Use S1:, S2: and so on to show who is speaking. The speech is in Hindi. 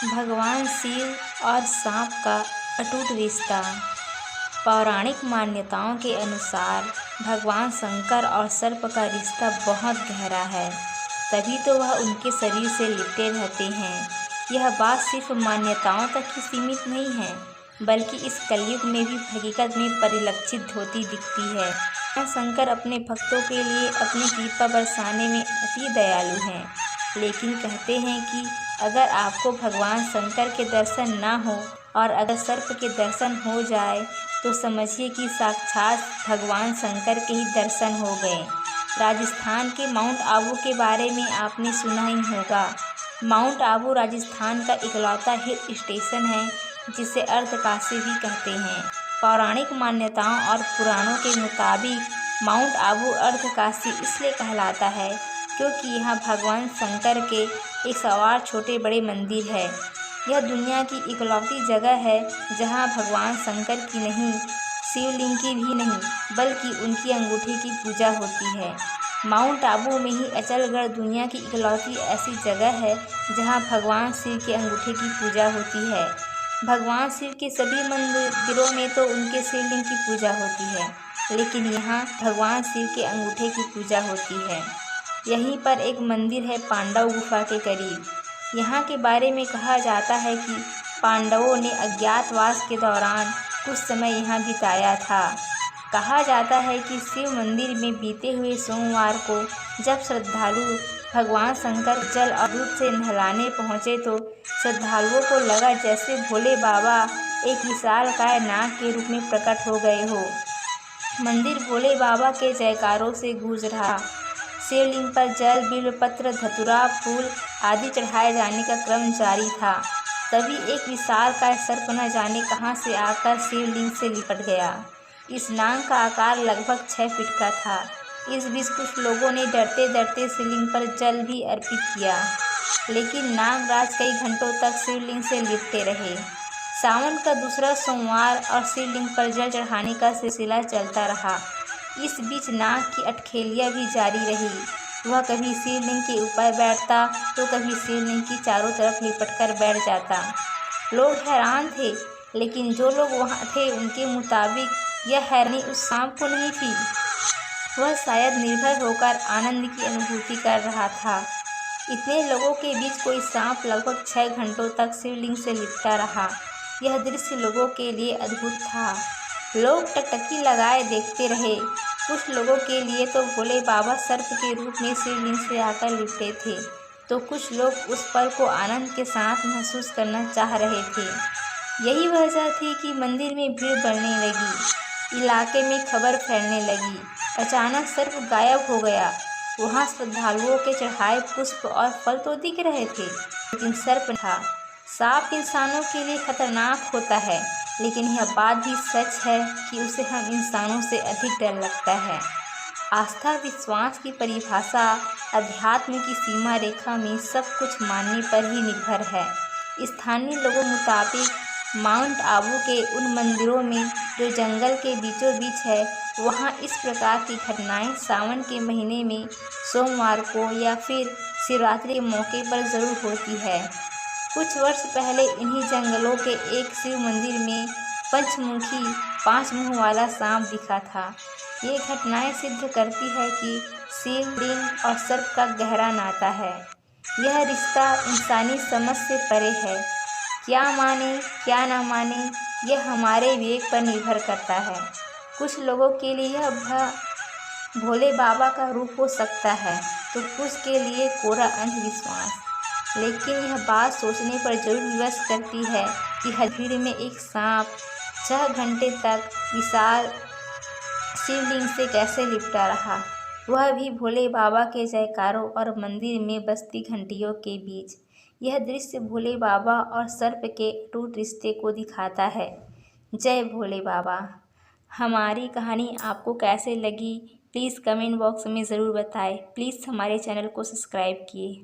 S1: भगवान शिव और सांप का अटूट रिश्ता। पौराणिक मान्यताओं के अनुसार भगवान शंकर और सर्प का रिश्ता बहुत गहरा है, तभी तो वह उनके शरीर से लिपटे रहते हैं। यह बात सिर्फ मान्यताओं तक ही सीमित नहीं है, बल्कि इस कलयुग में भी हकीकत में परिलक्षित होती दिखती है। भगवान शंकर अपने भक्तों के लिए अपनी कृपा बरसाने में अति दयालु हैं, लेकिन कहते हैं कि अगर आपको भगवान शंकर के दर्शन ना हो और अगर सर्प के दर्शन हो जाए तो समझिए कि साक्षात भगवान शंकर के ही दर्शन हो गए। राजस्थान के माउंट आबू के बारे में आपने सुना ही होगा। माउंट आबू राजस्थान का इकलौता हिल स्टेशन है जिसे अर्धकाशी भी कहते हैं। पौराणिक मान्यताओं और पुराणों के मुताबिक माउंट आबू अर्धकाशी इसलिए कहलाता है क्योंकि यहाँ भगवान शंकर के 108 छोटे बड़े मंदिर है। यह दुनिया की इकलौती जगह है जहाँ भगवान शंकर की नहीं, शिवलिंग की भी नहीं, बल्कि उनकी अंगूठी की पूजा होती है। माउंट आबू में ही अचलगढ़ दुनिया की इकलौती ऐसी जगह है जहाँ भगवान शिव के अंगूठे की पूजा होती है। भगवान शिव के सभी मंदिरों में तो उनके शिवलिंग की पूजा होती है, लेकिन यहाँ भगवान शिव के अंगूठे की पूजा होती है। यहीं पर एक मंदिर है पांडव गुफा के करीब। यहाँ के बारे में कहा जाता है कि पांडवों ने अज्ञातवास के दौरान कुछ समय यहाँ बिताया था। कहा जाता है कि शिव मंदिर में बीते हुए सोमवार को जब श्रद्धालु भगवान शंकर जल और दूध से नहलाने पहुँचे तो श्रद्धालुओं को लगा जैसे भोले बाबा एक विशालकाय नाग के रूप में प्रकट हो गए हो। मंदिर भोले बाबा के जयकारों से गूंज रहा। शिवलिंग पर जल, बिल्वपत्र, धतूरा, फूल आदि चढ़ाए जाने का क्रम जारी था। तभी एक विशालकाय सर्प न जाने कहां से आकर शिवलिंग से लिपट गया। इस नाग का आकार लगभग 6 फीट का था। इस बीच कुछ लोगों ने डरते डरते शिवलिंग पर जल भी अर्पित किया, लेकिन नागराज कई घंटों तक शिवलिंग से लिपटे रहे। सावन का दूसरा सोमवार और शिवलिंग पर जल चढ़ाने का सिलसिला चलता रहा। इस बीच नाग की अटखेलियाँ भी जारी रही। वह कभी शिवलिंग के ऊपर बैठता तो कभी शिवलिंग की चारों तरफ लिपट कर बैठ जाता। लोग हैरान थे, लेकिन जो लोग वहाँ थे उनके मुताबिक यह हैरानी उस सांप को नहीं थी। वह शायद निर्भय होकर आनंद की अनुभूति कर रहा था। इतने लोगों के बीच कोई सांप लगभग 6 घंटों तक शिवलिंग से लिपटा रहा। यह दृश्य लोगों के लिए अद्भुत था। लोग टकटकी लगाए देखते रहे। कुछ लोगों के लिए तो भोले बाबा सर्प के रूप में शिवलिंग से आकर लिपटे थे, तो कुछ लोग उस पल को आनंद के साथ महसूस करना चाह रहे थे। यही वजह थी कि मंदिर में भीड़ बढ़ने लगी। इलाके में खबर फैलने लगी। अचानक सर्प गायब हो गया। वहाँ श्रद्धालुओं के चढ़ाए पुष्प और फल तो दिख रहे थे, लेकिन सर्प था। सांप इंसानों के लिए खतरनाक होता है, लेकिन यह बात भी सच है कि उसे हम इंसानों से अधिक डर लगता है। आस्था विश्वास की परिभाषा अध्यात्म की सीमा रेखा में सब कुछ मानने पर ही निर्भर है। स्थानीय लोगों मुताबिक माउंट आबू के उन मंदिरों में जो जंगल के बीचों बीच है, वहाँ इस प्रकार की घटनाएं सावन के महीने में सोमवार को या फिर शिवरात्रि के मौके पर ज़रूर होती है। कुछ वर्ष पहले इन्हीं जंगलों के एक शिव मंदिर में पंचमुखी 5 मुंह वाला सांप दिखा था। ये घटनाएं सिद्ध करती है कि शिवलिंग और सर्प का गहरा नाता है। यह रिश्ता इंसानी समझ से परे है। क्या माने क्या ना माने, यह हमारे विवेक पर निर्भर करता है। कुछ लोगों के लिए यह भोले बाबा का रूप हो सकता है, तो कुछ के लिए कोरा अंधविश्वास। लेकिन यह बात सोचने पर जरूर विवश करती है कि हर भीड़ में एक सांप 6 घंटे तक विशाल शिवलिंग से कैसे लिपटा रहा, वह भी भोले बाबा के जयकारों और मंदिर में बजती घंटियों के बीच। यह दृश्य भोले बाबा और सर्प के अटूट रिश्ते को दिखाता है। जय भोले बाबा। हमारी कहानी आपको कैसे लगी, प्लीज़ कमेंट बॉक्स में ज़रूर बताएं। प्लीज़ हमारे चैनल को सब्सक्राइब किए।